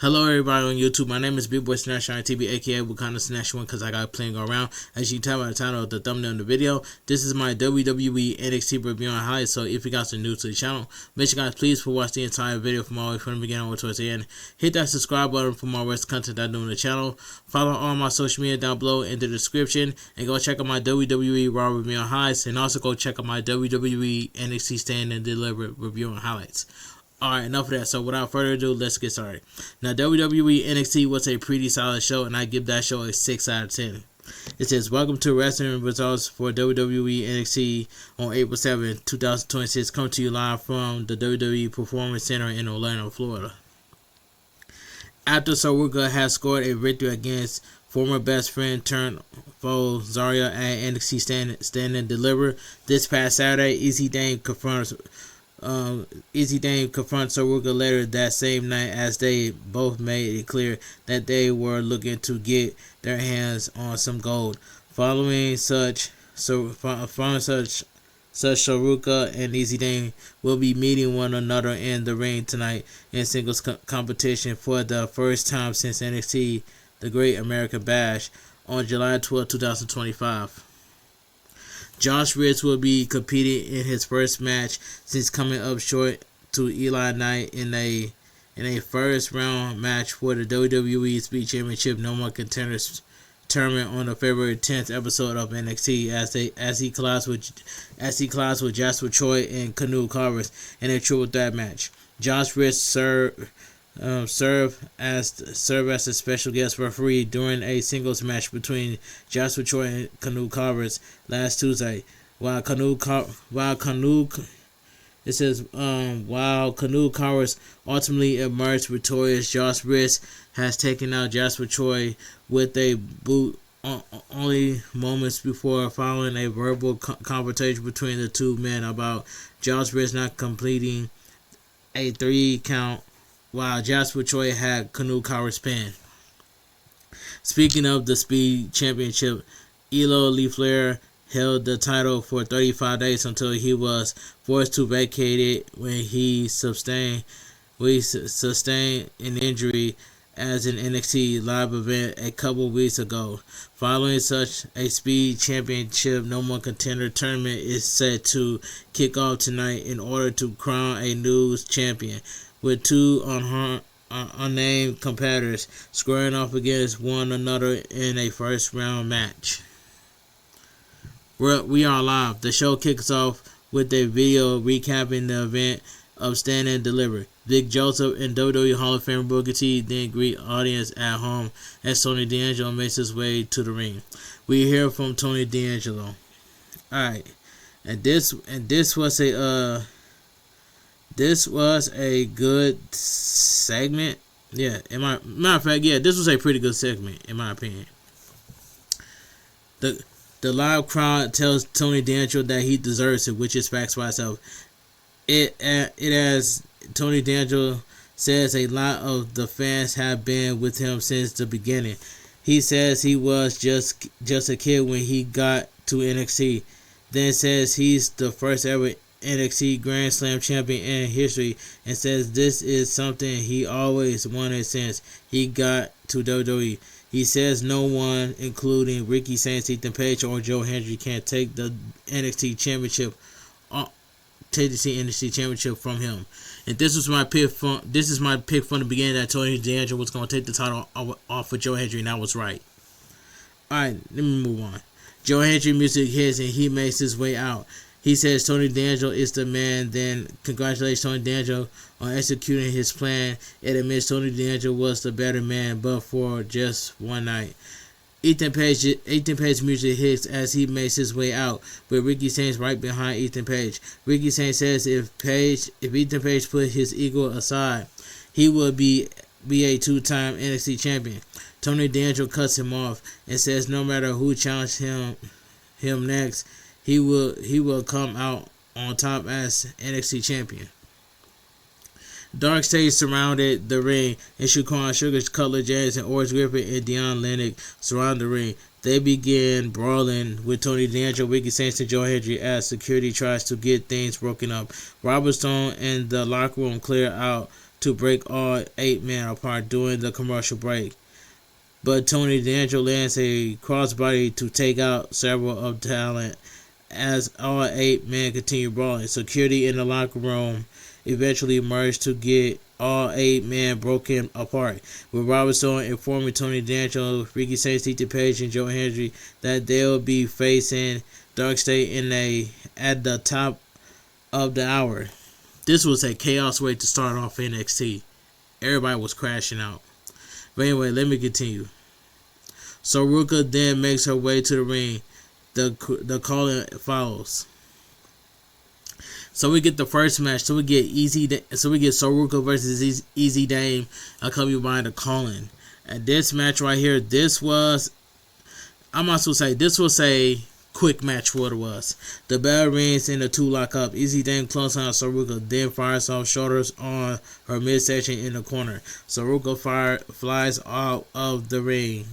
Hello everybody on YouTube, my name is Bigboysnacksjonnytv, aka Wakanda Snatch One, because I got plenty going around. As you can tell by the title of the thumbnail in the video, this is my WWE NXT review and highlights. So if you guys are new to the channel, make sure guys please watch the entire video from all the way from the beginning over towards the end. Hit that subscribe button for more rest content that I do on the channel. Follow all my social media down below in the description, and go check out my WWE Raw review and highlights, and also go check out my WWE NXT Stand and Deliver review and highlights. Alright, enough of that. So without further ado, let's get started. Now, WWE NXT was a pretty solid show, and I give that show a 6 out of 10. It says, welcome to wrestling results for WWE NXT on April 7, 2026. Come to you live from the WWE Performance Center in Orlando, Florida. After Saruka has scored a victory against former best friend turned foe Zarya at NXT Stand and Deliver this past Saturday, Easy Dame confronts Saruka later that same night, as they both made it clear that they were looking to get their hands on some gold. Following such Saruka and Easy Dame will be meeting one another in the ring tonight in singles competition for the first time since NXT The Great American Bash on July 12, 2025. Josh Ritz will be competing in his first match since coming up short to Eli Knight in a first round match for the WWE Speed Championship No More Contenders tournament on the February 10th episode of NXT as he collides with Jasper Troy and Canoe Carvers in a triple threat match. Josh Ritz served as a special guest referee during a singles match between Jasper Troy and Canoe Carvers last Tuesday. While Canoe Carvers ultimately emerged victorious, Josh Ritz has taken out Jasper Troy with a boot only moments before following a verbal confrontation between the two men about Josh Ritz not completing a 3 count, while Jasper Troy had Canoe Carvers pinned. Speaking of the Speed Championship, Elo Lee Flair held the title for 35 days until he was forced to vacate it when he sustained an injury as an NXT live event a couple weeks ago. Following such a Speed Championship No More Contender tournament is set to kick off tonight in order to crown a new champion, with two unnamed competitors squaring off against one another in a first round match. We are live. The show kicks off with a video recapping the event of Stand and Deliver. Vic Joseph and WWE Hall of Fame Booker T then greet audience at home as Tony D'Angelo makes his way to the ring. We hear from Tony D'Angelo. Alright. And this was a good segment. Yeah, matter of fact, this was a pretty good segment in my opinion. The live crowd tells Tony D'Angelo that he deserves it, which is facts by itself. It as Tony D'Angelo says, a lot of the fans have been with him since the beginning. He says he was just a kid when he got to NXT. Then says he's the first ever NXT Grand Slam champion in history, and says this is something he always wanted since he got to WWE. He says no one, including Ricky Sainz, Ethan Page, or Joe Hendry, can take the NXT Championship from him. And this is my pick from the beginning, that Tony D'Angelo was going to take the title off of Joe Hendry, and I was right. Alright, let me move on. Joe Hendry music hits and he makes his way out. He says Tony D'Angelo is the man, then congratulates Tony D'Angelo on executing his plan. It admits Tony D'Angelo was the better man, but for just one night. Ethan Page music hits as he makes his way out, with Ricky Sainz right behind Ethan Page. Ricky Sainz says if Ethan Page put his ego aside, he would be a two-time NXT champion. Tony D'Angelo cuts him off and says no matter who challenges him next, he will come out on top as NXT champion. Dark Stage surrounded the ring, and Shaquan Sugar, Cutler James, and Orange Griffin and Deion Lennox surround the ring. They began brawling with Tony D'Angelo, Ricky Sainz, and Joe Hendry as security tries to get things broken up. Robert Stone and the locker room clear out to break all 8 men apart during the commercial break. But Tony D'Angelo lands a crossbody to take out several of the talent as all 8 men continue brawling. Security in the locker room eventually emerged to get all 8 men broken apart, with Robert Stone informing Tony D'Angelo, Ricky Saints, Ethan Page, and Joe Hendry that they'll be facing Dark State at the top of the hour. This was a chaos way to start off NXT. Everybody was crashing out. But anyway, let me continue. So Ruka then makes her way to the ring. The calling follows. So we get the first match. So we get Soruka versus Easy Dame, accompanied by the calling. And this match right here, this was a quick match for what it was. The bell rings and the two lock up. Easy Dame close on Soruka, then fires off shoulders on her midsection in the corner. Soruka flies out of the ring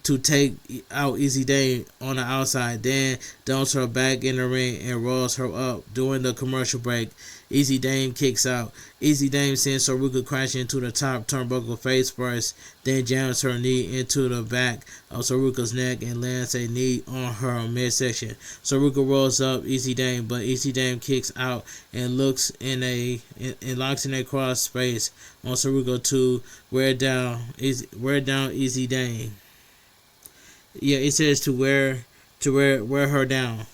to take out Easy Dame on the outside, then dumps her back in the ring and rolls her up. During the commercial break, Easy Dame kicks out. Easy Dame sends Soruka crashing into the top turnbuckle face first, then jams her knee into the back of Soruka's neck and lands a knee on her midsection. Soruka rolls up Easy Dame, but Easy Dame kicks out and locks in a cross space on Soruka to wear down Easy Dame. Yeah, it says to wear her down.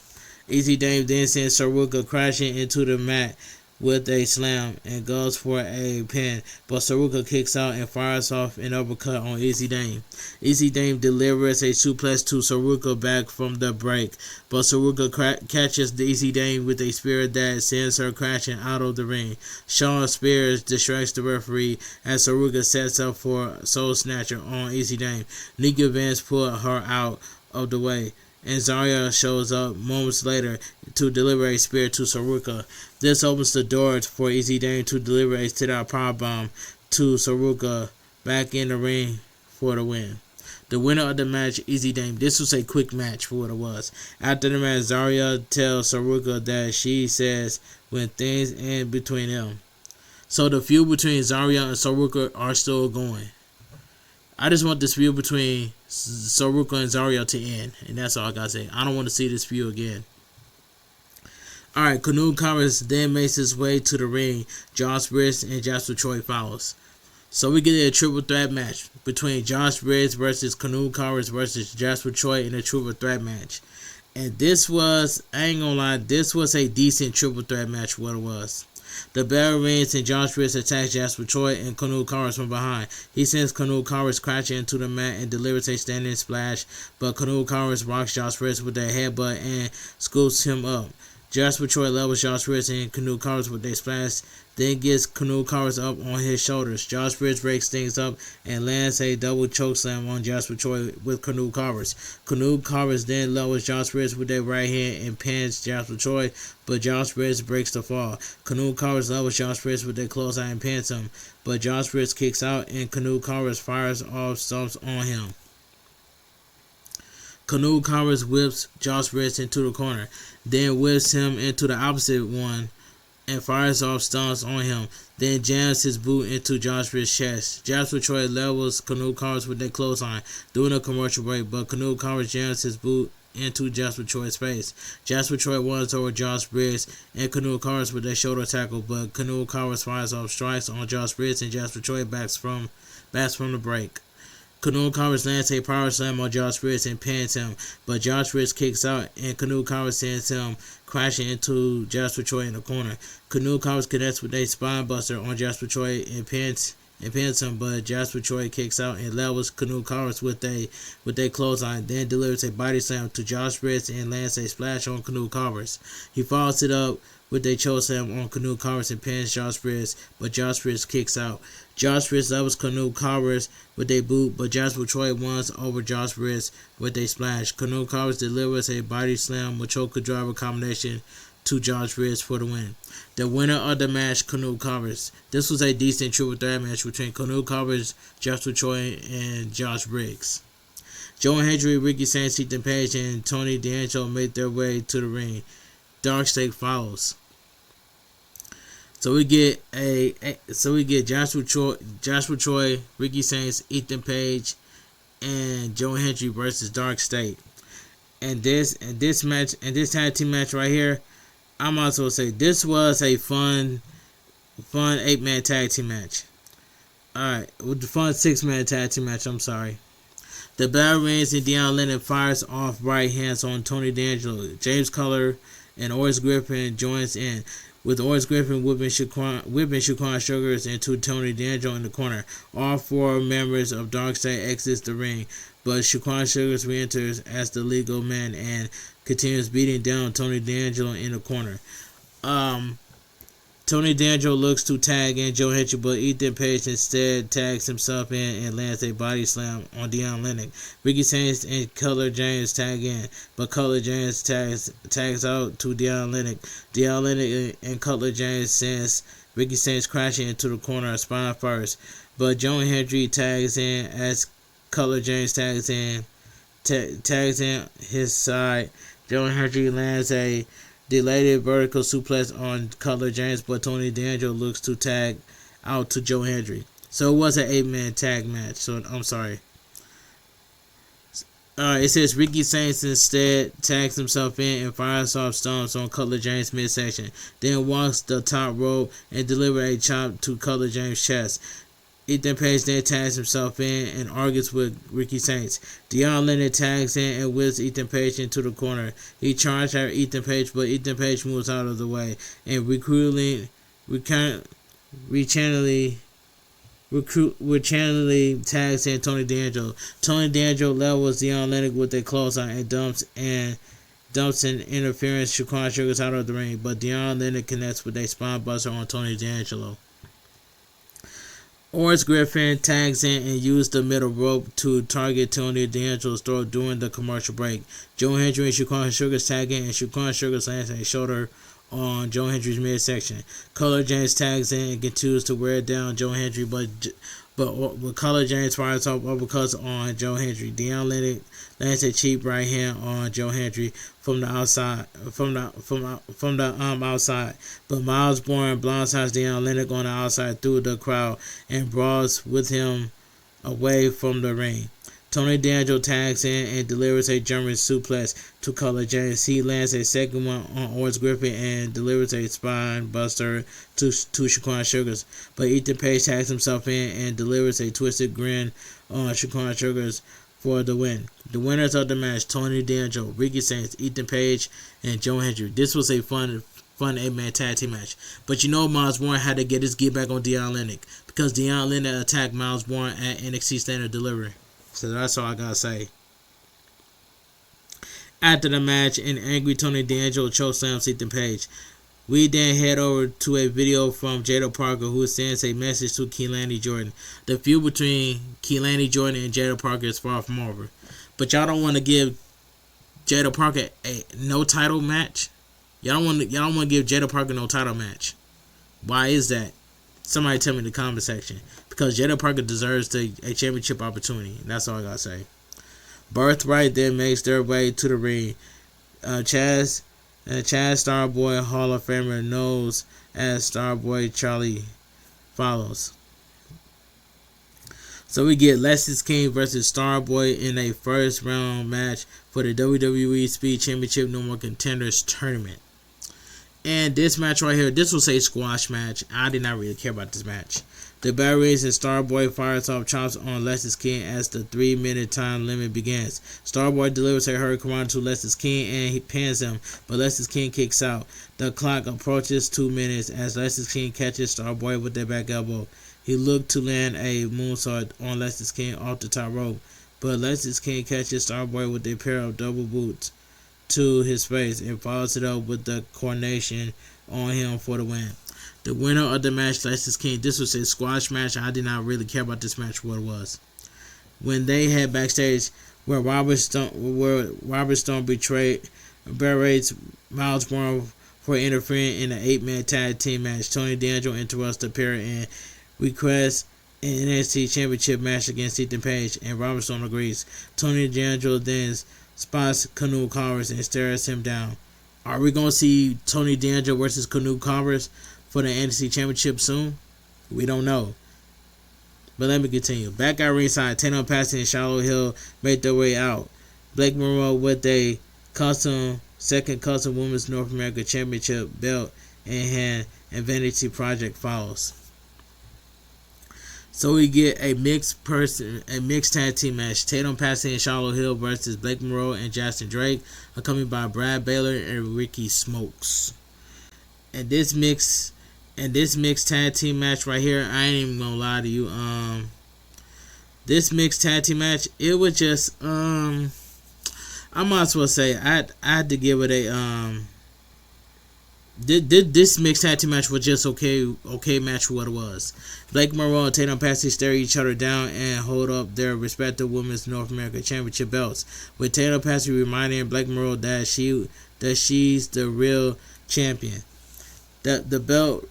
Easy Dame then sends Soruka crashing into the mat with a slam and goes for a pin, but Soruka kicks out and fires off an uppercut on Easy Dame. Easy Dame delivers a suplex to Soruka back from the break, but Soruka catches the Easy Dame with a spear that sends her crashing out of the ring. Sean Spears distracts the referee as Soruka sets up for Soul Snatcher on Easy Dame. Nika Vance put her out of the way, and Zarya shows up moments later to deliver a spear to Soruka. This opens the door for Easy Dame to deliver a sit-out powerbomb to Soruka back in the ring for the win. The winner of the match, Easy Dame. This was a quick match for what it was. After the match, Zarya tells Soruka that she says when things end between them. So the feud between Zarya and Soruka are still going. I just want this feud between Soruka and Zarya to end, and that's all I gotta say. I don't want to see this feud again. Alright, Canoe Congress then makes his way to the ring. Josh Briggs and Jasper Troy follows. So we get a triple threat match between Josh Briggs versus Canoe Congress versus Jasper Troy in a triple threat match. And this was, I ain't gonna lie, this was a decent triple threat match for what it was. The bell rings and Josh Briggs attacks Jasper Troy and Canoe Congress from behind. He sends Canoe Congress crashing into the mat and delivers a standing splash, but Canoe Congress rocks Josh Briggs with a headbutt and scoops him up. Jasper Troy levels Josh Briggs and Canoe Congress with a splash, then gets Canoe Congress up on his shoulders. Josh Briggs breaks things up and lands a double chokeslam on Jasper Troy with Canoe Congress. Canoe Congress then levels Josh Briggs with a right hand and pins Jasper Troy, but Josh Briggs breaks the fall. Canoe Congress levels Josh Briggs with a clothesline and pins him, but Josh Briggs kicks out and Canoe Congress fires off stomps on him. Canoe Congress whips Josh Briggs into the corner, then whips him into the opposite one and fires off stomps on him, then jams his boot into Josh Briggs' chest. Jasper Troy levels Canoe Congress with a clothesline during a commercial break, but Canoe Congress jams his boot into Jasper Troy's face. Jasper Troy runs over Josh Briggs and Canoe Congress with a shoulder tackle, but Canoe Congress fires off strikes on Josh Briggs and Jasper Troy backs from the break. Canoe Congress lands a power slam on Josh Briggs and pins him, but Josh Briggs kicks out and Canoe Congress sends him crashing into Jasper Troy in the corner. Canoe Congress connects with a spine buster on Jasper Troy and pins him, but Jasper Troy kicks out and levels Canoe Congress with a clothesline, then delivers a body slam to Josh Briggs and lands a splash on Canoe Congress. He follows it up with a chokeslam on Canoe Congress and pins Josh Briggs, but Josh Briggs kicks out. Josh Briggs levels Canoe Congress with a boot, but Jasper Troy wins over Josh Briggs with a splash. Canoe Congress delivers a body slam with choker driver combination to Josh Briggs for the win. The winner of the match, Canoe Congress. This was a decent triple threat match between Canoe Congress, Jasper Troy, and Josh Briggs. Joe Hendry, Ricky Saints, Ethan Page, and Tony D'Angelo made their way to the ring. Dark State follows. So we get Joshua Troy, Ricky Saints, Ethan Page, and Joe Hendry versus Dark State. And this tag team match right here, I'm also say this was a fun 8-man tag team match. Alright, with the fun 6-man tag team match, I'm sorry. The bell rings and Deion Lennon fires off right hands on Tony D'Angelo. James Cutler and Oris Griffin joins in, with Oris Griffin whipping Shaquan Sugars into Tony D'Angelo in the corner. All 4 members of Dark State exits the ring, but Shaquan Sugars re-enters as the legal man and continues beating down Tony D'Angelo in the corner. Tony D'Angelo looks to tag in Joe Hendry, but Ethan Page instead tags himself in and lands a body slam on Deion Lennon. Ricky Saints and Cutler James tag in, but Cutler James tags out to Deion Lennon. Deion Lennon and Cutler James sends Ricky Saints crashing into the corner spine first, but Joe Hendry tags in as Cutler James tags in his side. Joe Hendry lands a delayed vertical suplex on Cutler James, but Tony D'Angelo looks to tag out to Joe Hendry. So it was an 8-man tag match. So I'm sorry. It says Ricky Saints instead tags himself in and fires off stomps on Cutler James midsection, then walks the top rope and delivers a chop to Cutler James' chest. Ethan Page then tags himself in and argues with Ricky Saints. Deion Lennon tags in and whips Ethan Page into the corner. He charges at Ethan Page, but Ethan Page moves out of the way and channeling tags in Tony D'Angelo. Tony D'Angelo levels Deion Lennon with a clothesline and dumps an interference Shaquan Sugars out of the ring, but Deion Lennon connects with a spine buster on Tony D'Angelo. Oris Griffin tags in and uses the middle rope to target Tony D'Angelo's throat during the commercial break. Joe Hendry and Shaquan Sugars tag in, and Shaquan Sugars lands a shoulder on Joe Hendry's midsection. Cutler James tags in and continues to wear down Joe Hendry, but Cutler James fires off uppercuts on Joe Hendry. Deion Lennon lands a cheap right hand on Joe Hendry from the outside, outside. But Miles Bourne blindsides Deion Lennon on the outside through the crowd and brawls with him away from the ring. Tony D'Angelo tags in and delivers a German suplex to Cutler James. He lands a second one on Oris Griffin and delivers a spine buster to Shaquan Sugars. But Ethan Page tags himself in and delivers a twisted grin on Shaquan Sugars for the win. The winners of the match, Tony D'Angelo, Ricky Saints, Ethan Page, and Joe Hendry. This was a fun 8-man tag team match. But you know Miles Bourne had to get his get back on Deion Lennon because Deion Lennon attacked Miles Bourne at NXT Standard Delivery. So that's all I gotta say. After the match, an angry Tony D'Angelo chokeslams Ethan Page. We then head over to a video from Jada Parker, who sends a message to Keilani Jordan. The feud between Keilani Jordan and Jada Parker is far from over. But y'all don't want to give Jada Parker a no title match? Y'all don't want to give Jada Parker no title match. Why is that? Somebody tell me in the comment section. Because Jada Parker deserves a championship opportunity. That's all I gotta say. Birthright then makes their way to the ring. Chaz Starboy Hall of Famer knows as Starboy Charlie follows. So we get Lexis King versus Starboy in a first round match for the WWE Speed Championship No More Contenders Tournament. And this match right here, this was a squash match. I did not really care about this match. The bell rings and Starboy fires off chops on Lexis King as the 3-minute time limit begins. Starboy delivers a hurricane to Lexis King and he pins him, but Lexis King kicks out. The clock approaches 2 minutes as Lexis King catches Starboy with their back elbow. He looked to land a moonsault on Lexis King off the top rope, but Lexis King catches Starboy with a pair of double boots to his face and follows it up with the coronation on him for the win. The winner of the match, Lexis King. This was a squash match. I did not really care about this match what it was. When they head backstage, where Robert Stone berates Miles Bourne for interfering in an 8-man tag team match. Tony D'Angelo interrupts the pair and requests an NXT Championship match against Ethan Page, and Robert Stone agrees. Tony D'Angelo then spots Canoe Converse and stares him down. Are we going to see Tony D'Angelo versus Canoe Converse for the NXT Championship soon? We don't know. But let me continue. Back at ringside, Tatum Paxley and Charlotte Hill made their way out. Blake Monroe with a second custom Women's North America Championship belt in hand, and Vanity Project follows. So we get a mixed tag team match. Tatum Paxley and Charlotte Hill versus Blake Monroe and Justin Drake, accompanied by Brad Baylor and Ricky Smokes. And this mixed tag team match right here, I ain't even gonna lie to you. This mixed tag team match, it was just I might as well say I had to give it a This mixed tag team match was just okay match for what it was. Blake Monroe and Tatum Paxley stare each other down and hold up their respective Women's North America Championship belts, with Tatum Paxley reminding Blake Monroe that she's the real champion. The bell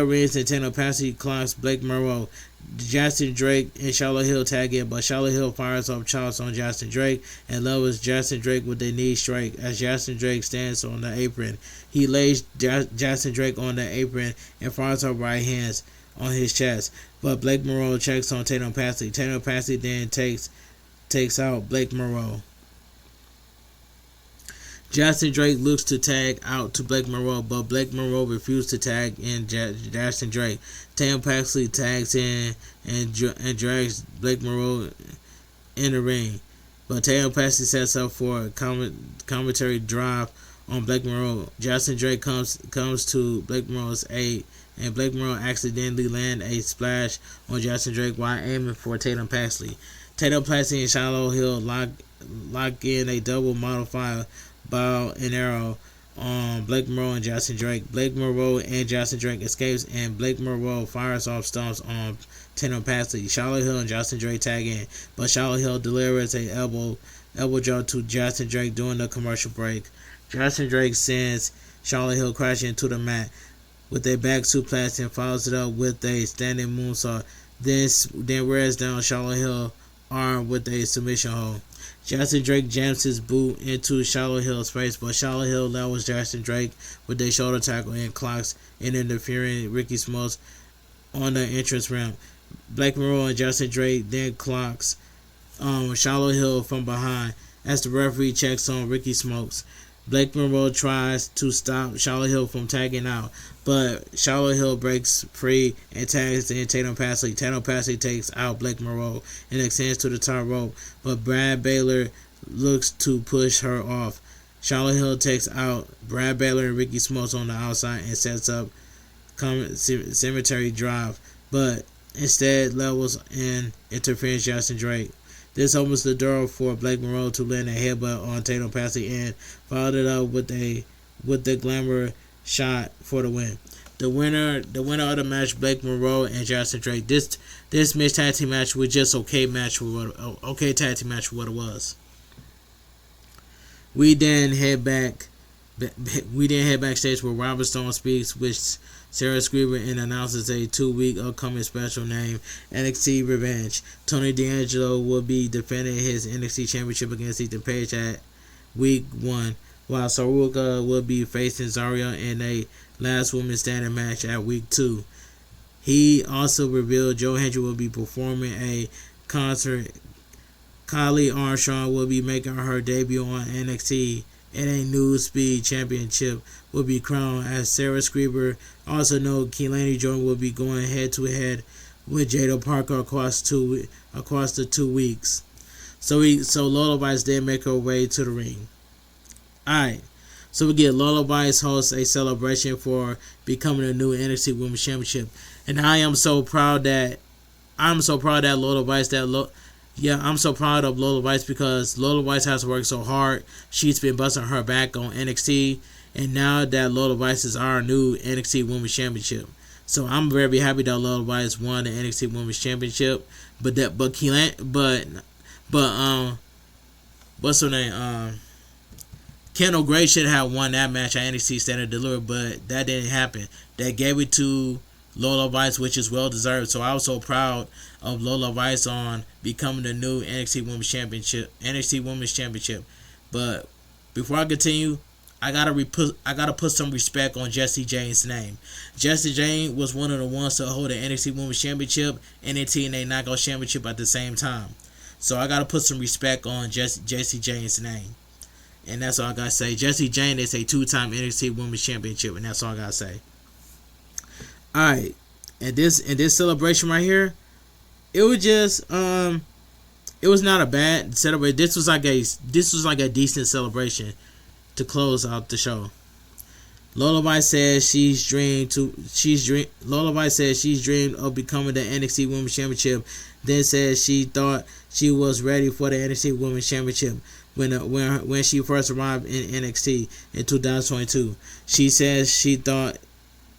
rings and Tatum Paxley clocks Blake Monroe. Justin Drake and Charlotte Hill tag in, but Charlotte Hill fires off chops on Justin Drake and levels Justin Drake with a knee strike as Justin Drake stands on the apron. He lays Justin Drake on the apron and fires off right hands on his chest, but Blake Monroe checks on Tatum Paxley. Tatum Paxley then takes out Blake Monroe. Justin Drake looks to tag out to Blake Monroe, but Blake Monroe refused to tag in Justin Drake. Tatum Paxley tags in and drags Blake Monroe in the ring, but Tatum Paxley sets up for a commentary drive on Blake Monroe. Justin Drake comes to Blake Monroe's aid, and Blake Monroe accidentally lands a splash on Justin Drake while aiming for Tatum Paxley. Tatum Paxley and Charlotte Hill lock in a double modified bow and arrow on Blake Monroe and Justin Drake. Blake Monroe and Justin Drake escapes, and Blake Monroe fires off stomps on Tatum Paxley. Charlotte Hill and Justin Drake tag in, but Charlotte Hill delivers a elbow drop to Justin Drake during the commercial break. Justin Drake sends Charlotte Hill crashing into the mat with a back suplex and follows it up with a standing moonsault. Then wears down Charlotte Hill arm with a submission hold. Justin Drake jams his boot into Charlotte Hill's face, but Charlotte Hill levels Justin Drake with a shoulder tackle and clocks an interfering Ricky Smokes on the entrance ramp. Blake Monroe and Justin Drake then clocks Charlotte Hill from behind as the referee checks on Ricky Smokes. Blake Monroe tries to stop Charlotte Hill from tagging out, but Charlotte Hill breaks free and tags in Tatum Paxley. Tatum Paxley takes out Blake Monroe and extends to the top rope, but Brad Baylor looks to push her off. Charlotte Hill takes out Brad Baylor and Ricky Smokes on the outside and sets up cemetery drive, but instead levels and interferes Justin Drake. This opens the door for Blake Monroe to land a headbutt on Tatum Paxley and followed it up with the glamour shot for the win. The winner of the match, Blake Monroe and Justin Drake. This mixed tag team match was just okay tag team match for what it was. We then head backstage where Robert Stone speaks with Sarah Scriber and announces a 2-week upcoming special named NXT Revenge. Tony D'Angelo will be defending his NXT Championship against Ethan Page at Week 1, while Saruka will be facing Zarya in a last woman standing match at Week 2. He also revealed Joe Hendry will be performing a concert. Kylie Armstrong will be making her debut on NXT, and a new Speed Championship will be crowned, as Sarah Scriber also noted Keilani Jordan will be going head-to-head with Jada Parker across the 2 weeks. So Lola Vice did make her way to the ring. Alright, so we get Lola Vice hosts a celebration for becoming a new NXT Women's Championship, and I'm so proud that Lola Vice I'm so proud of Lola Vice, because Lola Vice has worked so hard. She's been busting her back on NXT, and now that Lola Vice is our new NXT Women's Championship. So I'm very happy that Lola Vice won the NXT Women's Championship. What's her name? Kendall Gray should have won that match at NXT Standard Delivery, but that didn't happen. They gave it to Lola Vice, which is well deserved. So I was so proud of Lola Vice on becoming the new NXT Women's Championship. But before I continue, I gotta put some respect on Jessie Jane's name. Jessie Jane was one of the ones to hold the NXT Women's Championship and the TNA Knockout Championship at the same time. So I gotta put some respect on Jessie Jane's name. And that's all I gotta say. Jessie Jane is a 2-time NXT Women's Championship, and that's all I gotta say. Alright. And this celebration right here, it was just it was not a bad celebration. This was like a decent celebration to close out the show. Lullaby says she's dreamed of becoming the NXT Women's Championship. Then says she thought she was ready for the NXT Women's Championship when she first arrived in NXT in 2022. She says she thought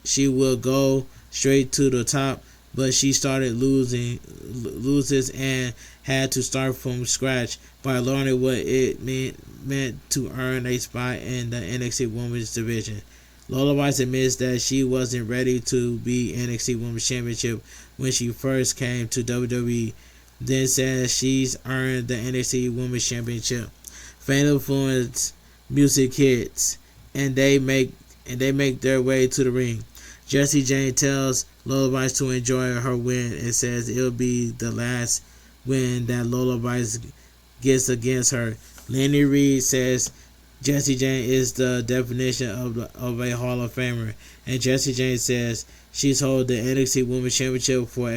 she would go straight to the top, but she started loses and had to start from scratch by learning what it meant to earn a spot in the NXT Women's division. Lullaby admits that she wasn't ready to be NXT Women's Championship when she first came to WWE. Then says she's earned the NXT Women's Championship. Fan influence music hits, and they make their way to the ring. Jessie Jane tells Lullaby to enjoy her win and says it'll be the last win that Lullaby gets against her. Lenny Reed says Jessie Jane is the definition of a Hall of Famer, and Jessie Jane says she's held the NXT Women's Championship for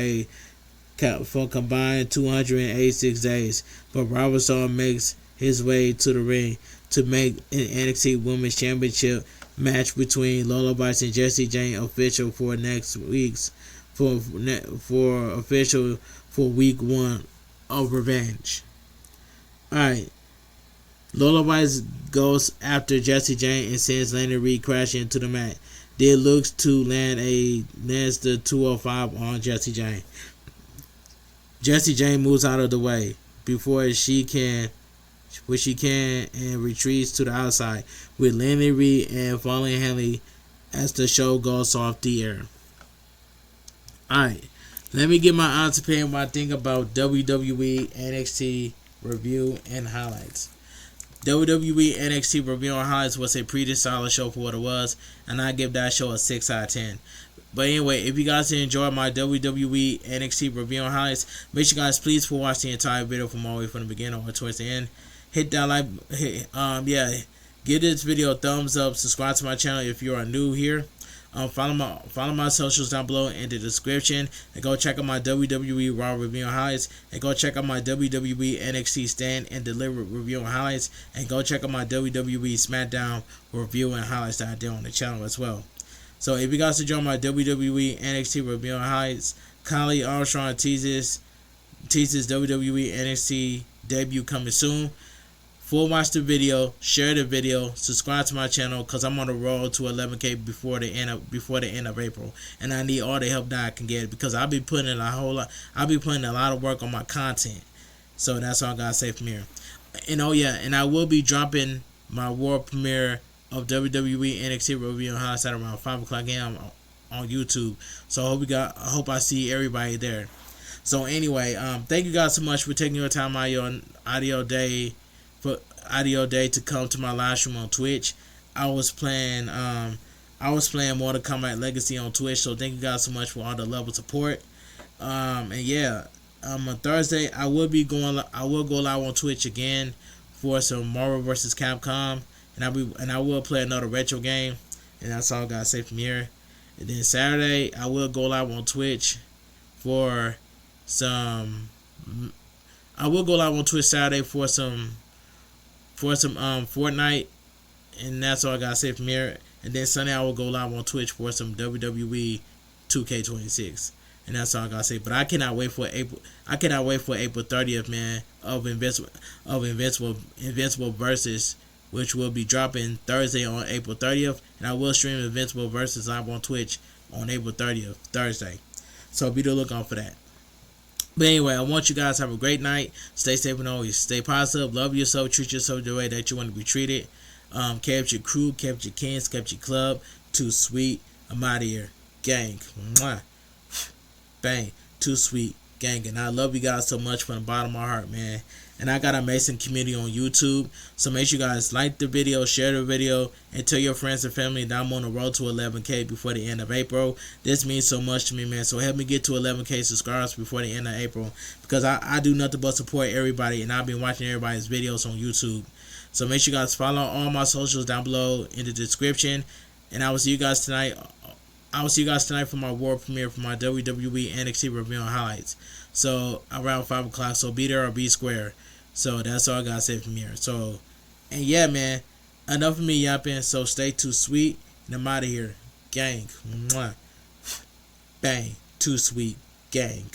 combined 286 days. But Robert Saul makes his way to the ring to make an NXT Women's Championship match between Lullaby and Jessie Jane official for next week's for week 1 of Revenge. Alright. Lullaby goes after Jessie Jane and sends Lenny Reed crashing into the mat. Then looks to lands the 205 on Jessie Jane. Jessie Jane moves out of the way before she can and retreats to the outside with Lenny Reed and Fallen Henley as the show goes off the air. Alright, let me get my honest opinion what I think about WWE NXT review and highlights. WWE NXT review and highlights was a pretty solid show for what it was, and I give that show a 6 out of 10. But anyway, if you guys enjoyed my WWE NXT review and highlights, make sure you guys please watch the entire video from all the way from the beginning or towards the end. Hit that like, give this video a thumbs up. Subscribe to my channel if you are new here. Follow my socials down below in the description, and go check out my WWE Raw review and highlights, and go check out my WWE NXT Stand and Deliver review and highlights, and go check out my WWE SmackDown review and highlights that I did on the channel as well. So if you guys enjoy my WWE NXT review and highlights, kindly Armstrong Teases WWE NXT debut coming soon. Watch the video, share the video, subscribe to my channel, because I'm on the road to 11K before the end of April, and I need all the help that I can get, because I'll be putting a lot of work on my content. So that's all I gotta say from here. And and I will be dropping my world premiere of WWE NXT review and highlights at around 5:00 a.m. on YouTube. So I hope I see everybody there. So anyway, thank you guys so much for taking your time out your audio day to come to my live stream on Twitch. I was playing Mortal Kombat Legacy on Twitch, so thank you guys so much for all the love and support. On Thursday I will go live on Twitch again for some Marvel vs. Capcom, and I will play another retro game, and that's all I gotta say from here. And then Saturday I will go live on Twitch for some Saturday for some Fortnite, and that's all I gotta say from here. And then Sunday I will go live on Twitch for some WWE 2K26, and that's all I gotta say. But I cannot wait for April 30th, man, of Invincible Versus, which will be dropping Thursday on April 30th, and I will stream Invincible Versus live on Twitch on April 30th, Thursday. So be the lookout for that. But anyway, I want you guys to have a great night. Stay safe and always stay positive. Love yourself. Treat yourself the way that you want to be treated. Kept your crew, kept your kins, kept your club. Too sweet. I'm out of here. Gang. Mwah. Bang. Too sweet. gang. And I love you guys so much from the bottom of my heart, man. And I got an amazing community on YouTube. So make sure you guys like the video, share the video, and tell your friends and family that I'm on the road to 11K before the end of April. This means so much to me, man. So help me get to 11K subscribers before the end of April. Because I do nothing but support everybody. And I've been watching everybody's videos on YouTube. So make sure you guys follow all my socials down below in the description. And I will see you guys tonight. I will see you guys tonight for my world premiere for my WWE NXT review and highlights. So around 5 o'clock. So be there or be square. So that's all I gotta say from here. So, and yeah, man, enough of me yapping. So stay too sweet, and I'm out of here, gang. Mwah. Bang, too sweet, gang.